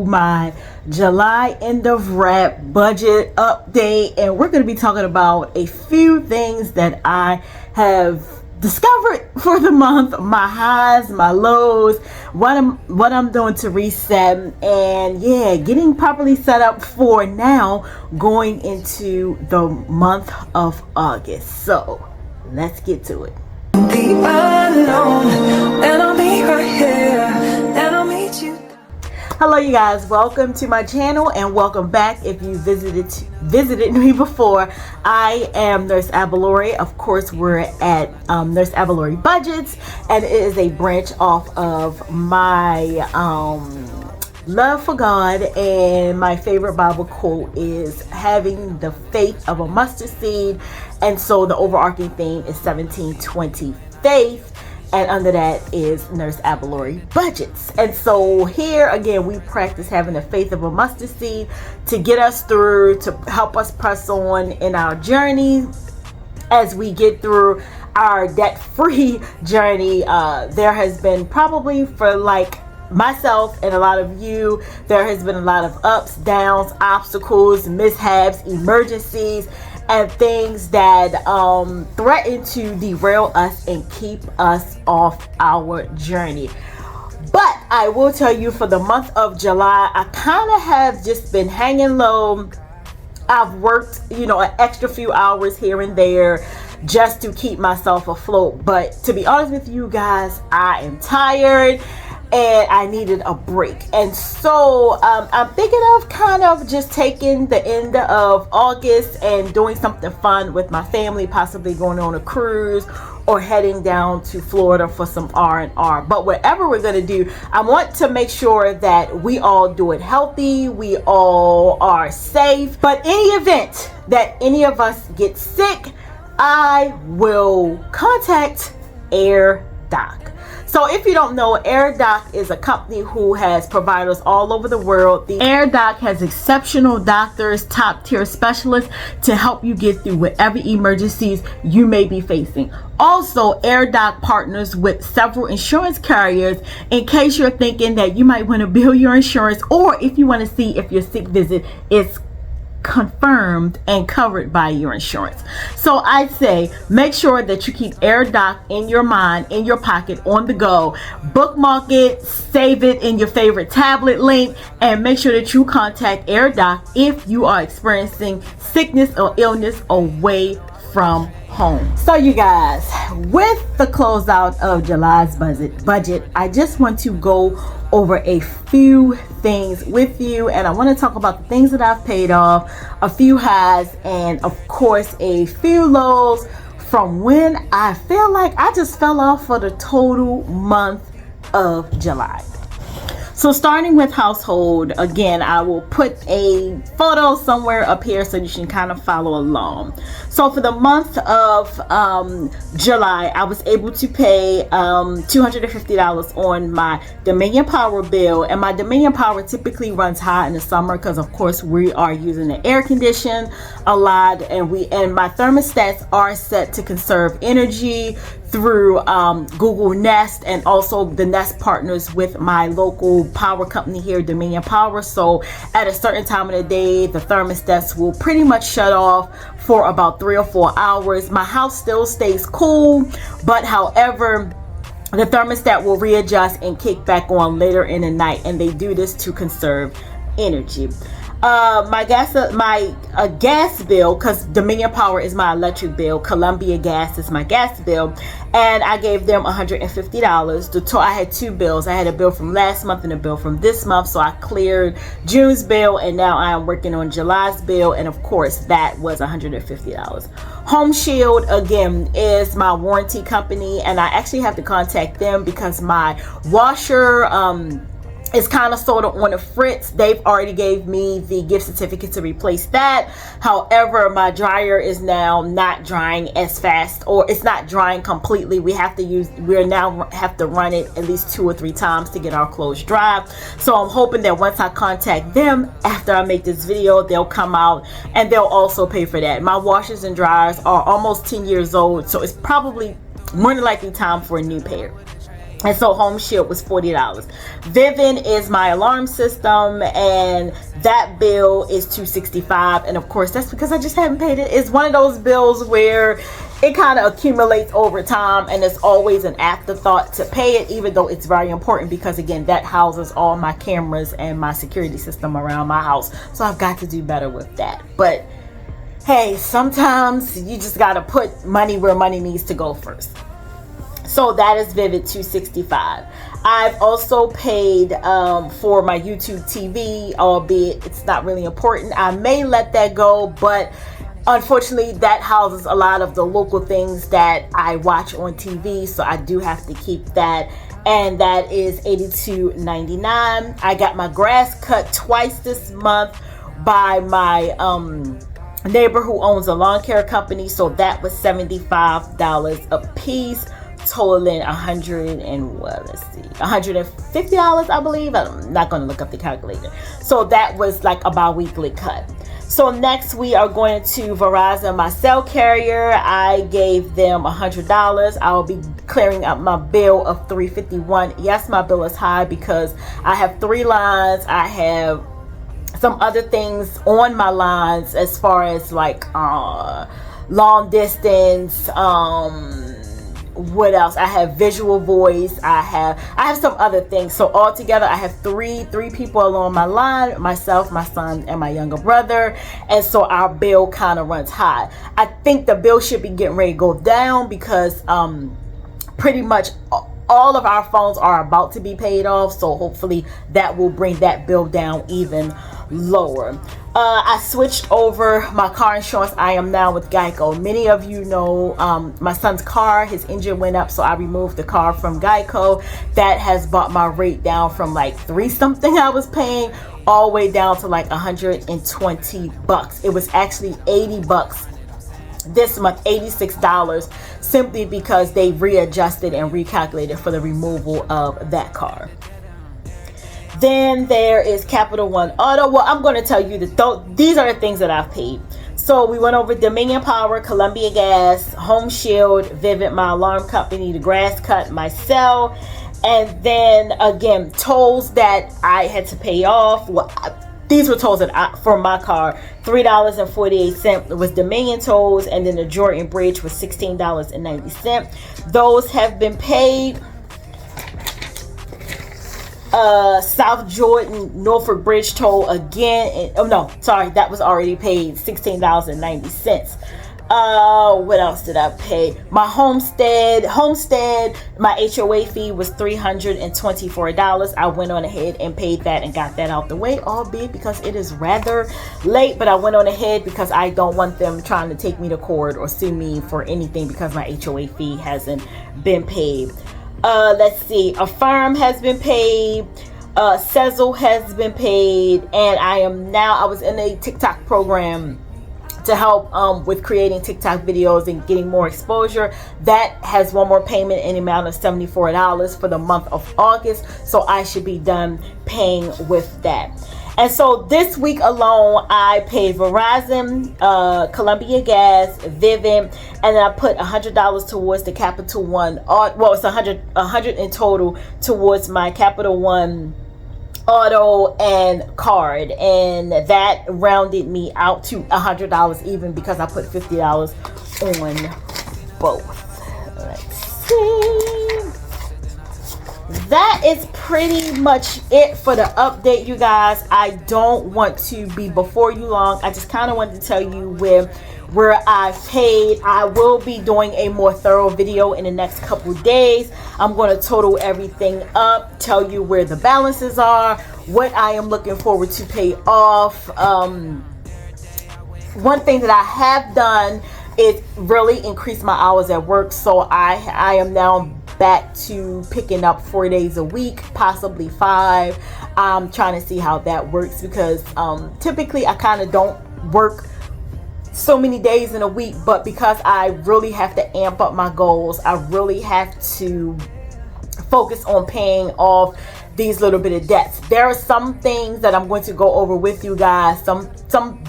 my July end of wrap budget update, and we're going to be talking about a few things that I have discovered for the month, my highs, my lows, what I'm doing to reset, and yeah, getting properly set up for now going into the month of August. So let's get to it. Be alone, and I'll be right here, and I'll meet you. Hello you guys, welcome to my channel and welcome back if you visited me before. I am Nurse Abalori. Of course, we're at Nurse Abalori Budgets, and it is a branch off of my love for God, and my favorite Bible quote is having the faith of a mustard seed, and so the overarching theme is 1720 faith, and under that is Nurse Abalori Budgets. And so here again, we practice having the faith of a mustard seed to get us through, to help us press on in our journey as we get through our debt-free journey. There has been probably, for like myself and a lot of you, there has been a lot of ups, downs, obstacles, mishaps, emergencies, and things that threaten to derail us and keep us off our journey. But I will tell you, for the month of July, I kind of have just been hanging low. I've worked, an extra few hours here and there just to keep myself afloat. But to be honest with you guys, I am tired and I needed a break. And so I'm thinking of kind of just taking the end of August and doing something fun with my family, possibly going on a cruise or heading down to Florida for some R&R. But whatever we're going to do, I want to make sure that we all do it healthy, we all are safe. But any event that any of us get sick, I will contact AirDoc. So if you don't know, AirDoc is a company who has providers all over the world. The AirDoc has exceptional doctors, top tier specialists to help you get through whatever emergencies you may be facing. Also, AirDoc partners with several insurance carriers in case you're thinking that you might want to bill your insurance, or if you want to see if your sick visit is confirmed and covered by your insurance. So I'd say make sure that you keep AirDoc in your mind, in your pocket, on the go. Bookmark it, save it in your favorite tablet link, and make sure that you contact AirDoc if you are experiencing sickness or illness away from home. So you guys, with the closeout of July's budget, I just want to go over a few things with you, and I want to talk about the things that I've paid off, a few highs, and of course a few lows from when I feel like I just fell off for the total month of July. So starting with household, again, I will put a photo somewhere up here so you can kind of follow along. So for the month of July, I was able to pay $250 on my Dominion Power bill, and my Dominion Power typically runs high in the summer because of course we are using the air condition a lot, and my thermostats are set to conserve energy through Google Nest, and also the Nest partners with my local power company here, Dominion Power. So at a certain time of the day, the thermostats will pretty much shut off for about 3 or 4 hours. My house still stays cool, but however, the thermostat will readjust and kick back on later in the night, and they do this to conserve energy. My gas bill, because Dominion Power is my electric bill, Columbia Gas is my gas bill, and I gave them $150. I had two bills. I had a bill from last month and a bill from this month, so I cleared June's bill, and now I am working on July's bill, and of course that was $150. Home Shield, again, is my warranty company, and I actually have to contact them because my washer it's kind of sort of on the fritz. They've already gave me the gift certificate to replace that. However, my dryer is now not drying as fast, or it's not drying completely. We now have to run it at least 2 or 3 times to get our clothes dry. So I'm hoping that once I contact them after I make this video, they'll come out and they'll also pay for that. My washers and dryers are almost 10 years old, so it's probably more than likely time for a new pair. And so Home Shield was $40. Vivint is my alarm system, and that bill is $265. And of course, that's because I just haven't paid it. It's one of those bills where it kind of accumulates over time, and it's always an afterthought to pay it, even though it's very important, because again, that houses all my cameras and my security system around my house. So I've got to do better with that. But hey, sometimes you just got to put money where money needs to go first. So that is Vivint, $265. I've also paid for my YouTube TV, albeit it's not really important. I may let that go, but unfortunately that houses a lot of the local things that I watch on TV, so I do have to keep that, and that is $82.99. I got my grass cut twice this month by my neighbor who owns a lawn care company, so that was $75 a piece, totaling $150, I believe. I'm not going to look up the calculator. So that was like a bi-weekly cut. So next we are going to Verizon, my cell carrier. I gave them $100. I'll be clearing up my bill of $351. Yes, my bill is high because I have 3 lines. I have some other things on my lines as far as like long distance, what else? I have visual voice. I have some other things. So altogether, I have three people along my line: myself, my son, and my younger brother. And so our bill kind of runs high. I think the bill should be getting ready to go down because pretty much all of our phones are about to be paid off. So hopefully that will bring that bill down even lower. I switched over my car insurance. I am now with Geico. Many of you know my son's car, his engine went up, so I removed the car from Geico. That has brought my rate down from like $3 something I was paying all the way down to like $120. It was actually $80 this month, $86, simply because they readjusted and recalculated for the removal of that car. Then there is Capital One Auto. Well, I'm going to tell you that these are the things that I've paid. So we went over Dominion Power, Columbia Gas, Home Shield, Vivint, my alarm company, the grass cut, my cell, and then again tolls that I had to pay off. Well, these were tolls that for my car. $3.48 was Dominion tolls, and then the Jordan Bridge was $16.90. Those have been paid. South Jordan Norfolk Bridge toll again. That was already paid, $16.90. What else did I pay? My homestead, my HOA fee was $324. I went on ahead and paid that and got that out the way, albeit because it is rather late, but I went on ahead because I don't want them trying to take me to court or sue me for anything because my HOA fee hasn't been paid. Let's see, Affirm has been paid, Sezzle has been paid, and I was in a TikTok program to help with creating TikTok videos and getting more exposure. That has one more payment in the amount of $74 for the month of August, so I should be done paying with that. And so this week alone, I paid Verizon, Columbia Gas, Vivint, and then I put $100 towards the Capital One. Well, it's $100 in total towards my Capital One auto and card, and that rounded me out to $100 even because I put $50 on both. Let's see. That is pretty much it for the update, you guys. I don't want to be before you long. I just kind of wanted to tell you where I paid. I will be doing a more thorough video in the next couple days. I'm going to total everything up, tell you where the balances are, what I am looking forward to pay off. One thing that I have done is really increase my hours at work, so I am now back to picking up 4 days a week, possibly 5. I'm trying to see how that works because typically I kind of don't work so many days in a week, but because I really have to amp up my goals, I really have to focus on paying off these little bit of debts. There are some things that I'm going to go over with you guys, some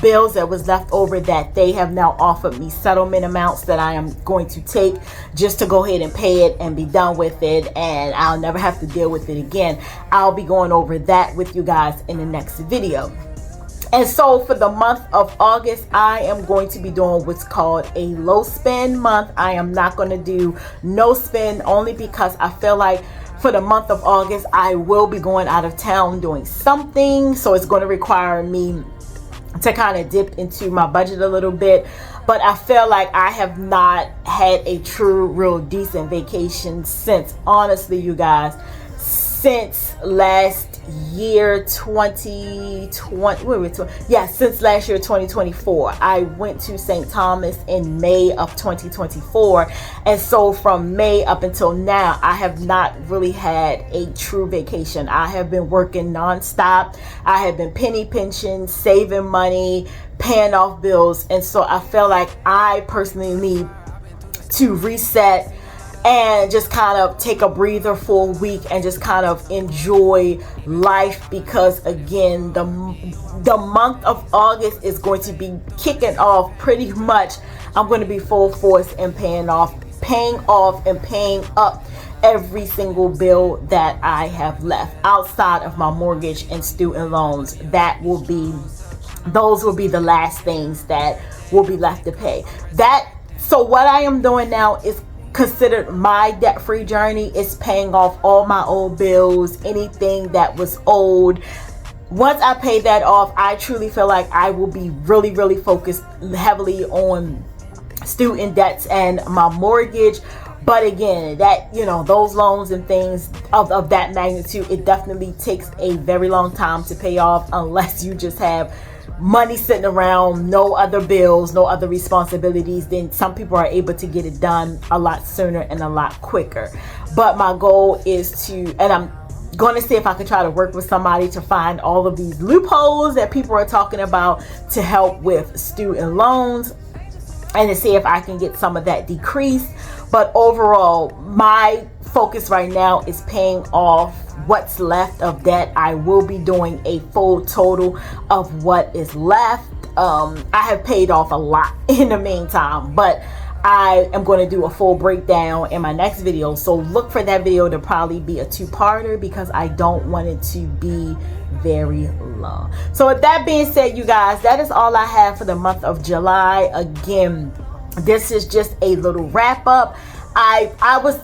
bills that was left over that they have now offered me settlement amounts that I am going to take just to go ahead and pay it and be done with it, and I'll never have to deal with it again. I'll be going over that with you guys in the next video. And so for the month of August, I am going to be doing what's called a low spend month. I am not going to do no spend, only because I feel like for the month of August, I will be going out of town doing something. So it's going to require me to kind of dip into my budget a little bit. But I feel like I have not had a true, real decent vacation since, honestly, you guys, since last year 2020. Since last year 2024. I went to St. Thomas in May of 2024, and so from May up until now, I have not really had a true vacation. I have been working nonstop. I have been penny pinching, saving money, paying off bills, and so I feel like I personally need to reset and just kind of take a breather for a week and just kind of enjoy life, because again, the month of August is going to be kicking off pretty much. I'm going to be full force in paying off and paying up every single bill that I have left outside of my mortgage and student loans. Those will be the last things that will be left to pay. So what I am doing now is considered my debt-free journey. Is paying off all my old bills, anything that was owed. Once I pay that off, I truly feel like I will be really, really focused heavily on student debts and my mortgage. But again, that, those loans and things of that magnitude, it definitely takes a very long time to pay off, unless you just have money sitting around, no other bills, no other responsibilities. Then some people are able to get it done a lot sooner and a lot quicker. But my goal is to, and I'm going to see if I can try to work with somebody to find all of these loopholes that people are talking about to help with student loans, and to see if I can get some of that decreased. But overall, my focus right now is paying off what's left of debt. I will be doing a full total of what is left. I have paid off a lot in the meantime, but I am going to do a full breakdown in my next video. So look for that video to probably be a two-parter, because I don't want it to be very long. So with that being said, you guys, that is all I have for the month of July. Again, this is just a little wrap up. I was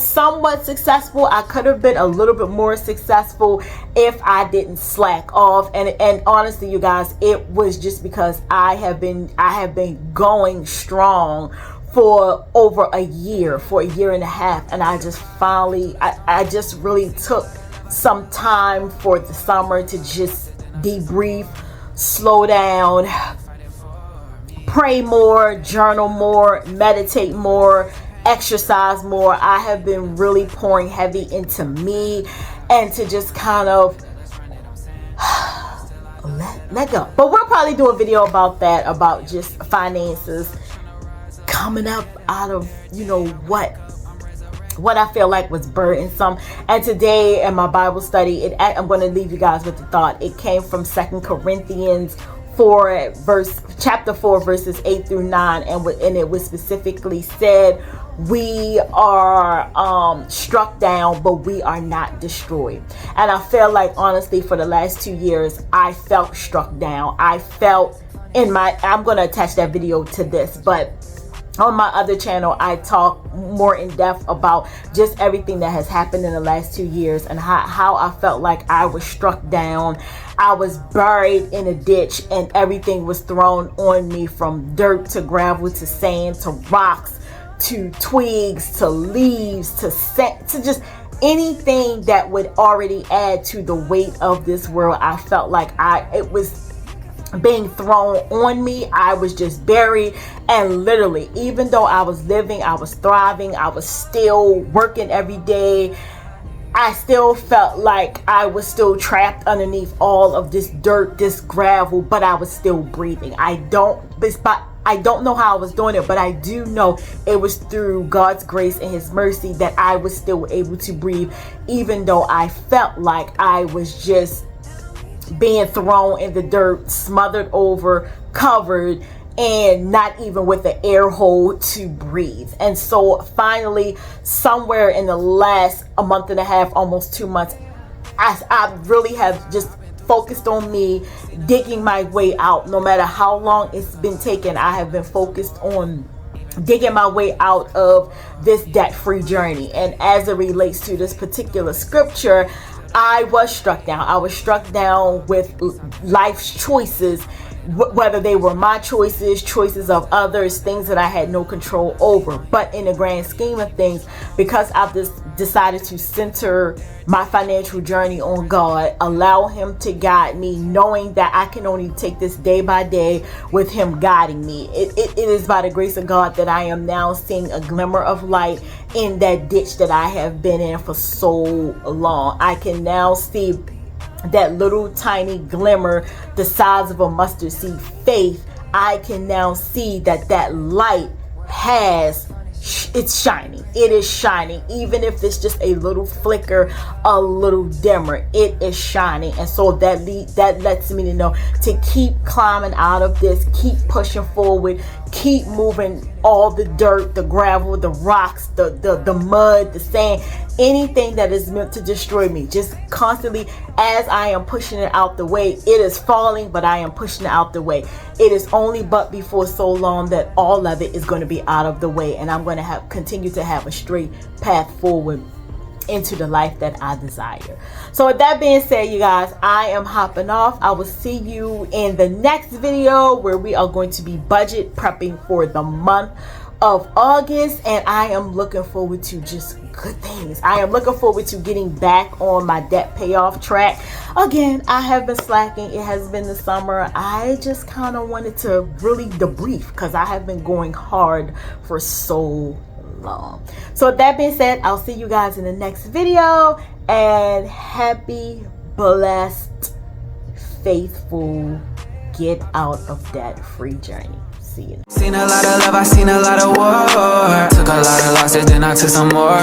somewhat successful. I could have been a little bit more successful if I didn't slack off. And honestly, you guys, it was just because I have been going strong for over a year, for a year and a half, and I just finally I just really took some time for the summer to just debrief, slow down, pray more, journal more, meditate more, exercise more. I have been really pouring heavy into me and to just kind of let go. But we'll probably do a video about that, about just finances coming up out of, what I feel like was burdensome. And today in my Bible study, I'm going to leave you guys with the thought. It came from 2 Corinthians 4, chapter 4, verses 8 through 9, and it was specifically said, we are struck down, but we are not destroyed. And I feel like, honestly, for the last 2 years, I felt struck down. I felt I'm going to attach that video to this, but on my other channel, I talk more in depth about just everything that has happened in the last 2 years, and how I felt like I was struck down. I was buried in a ditch, and everything was thrown on me, from dirt to gravel to sand to rocks to twigs to leaves to just anything that would already add to the weight of this world. I felt like it was being thrown on me. I was just buried, and literally, even though I was living, I was thriving, I was still working every day, I still felt like I was still trapped underneath all of this dirt, this gravel, but I was still breathing. I don't know how I was doing it, but I do know it was through God's grace and his mercy that I was still able to breathe, even though I felt like I was just being thrown in the dirt, smothered over, covered, and not even with an air hole to breathe. And so finally, somewhere in the last a month and a half, almost 2 months, I really have just focused on me, digging my way out. No matter how long it's been taken, I have been focused on digging my way out of this debt-free journey. And as it relates to this particular scripture, I was struck down. I was struck down with life's choices, whether they were my choices of others, things that I had no control over. But in the grand scheme of things, because I've just decided to center my financial journey on God, allow him to guide me, knowing that I can only take this day by day with him guiding me. It is by the grace of God that I am now seeing a glimmer of light in that ditch that I have been in for so long. I can now see that little tiny glimmer, the size of a mustard seed faith. I can now see that light it's shining. It is shining. Even if it's just a little flicker, a little dimmer, it is shining. And so that lets me to know to keep climbing out of this, keep pushing forward, keep moving all the dirt, the gravel, the rocks, the mud, the sand, anything that is meant to destroy me. Just constantly, as I am pushing it out the way, it is falling, but I am pushing it out the way. It is only but before so long that all of it is going to be out of the way, and I'm going to continue to have a straight path forward into the life that I desire. So with that being said, you guys, I am hopping off. I will see you in the next video where we are going to be budget prepping for the month of August, and I am looking forward to just good things. I am looking forward to getting back on my debt payoff track. Again, I have been slacking. It has been the summer. I just kind of wanted to really debrief because I have been going hard for so long. So with that being said, I'll see you guys in the next video, and happy, blessed, faithful, get out of debt free journey. See you. Seen a lot of love, I seen a lot of war. Took a lot of losses, then I took some more.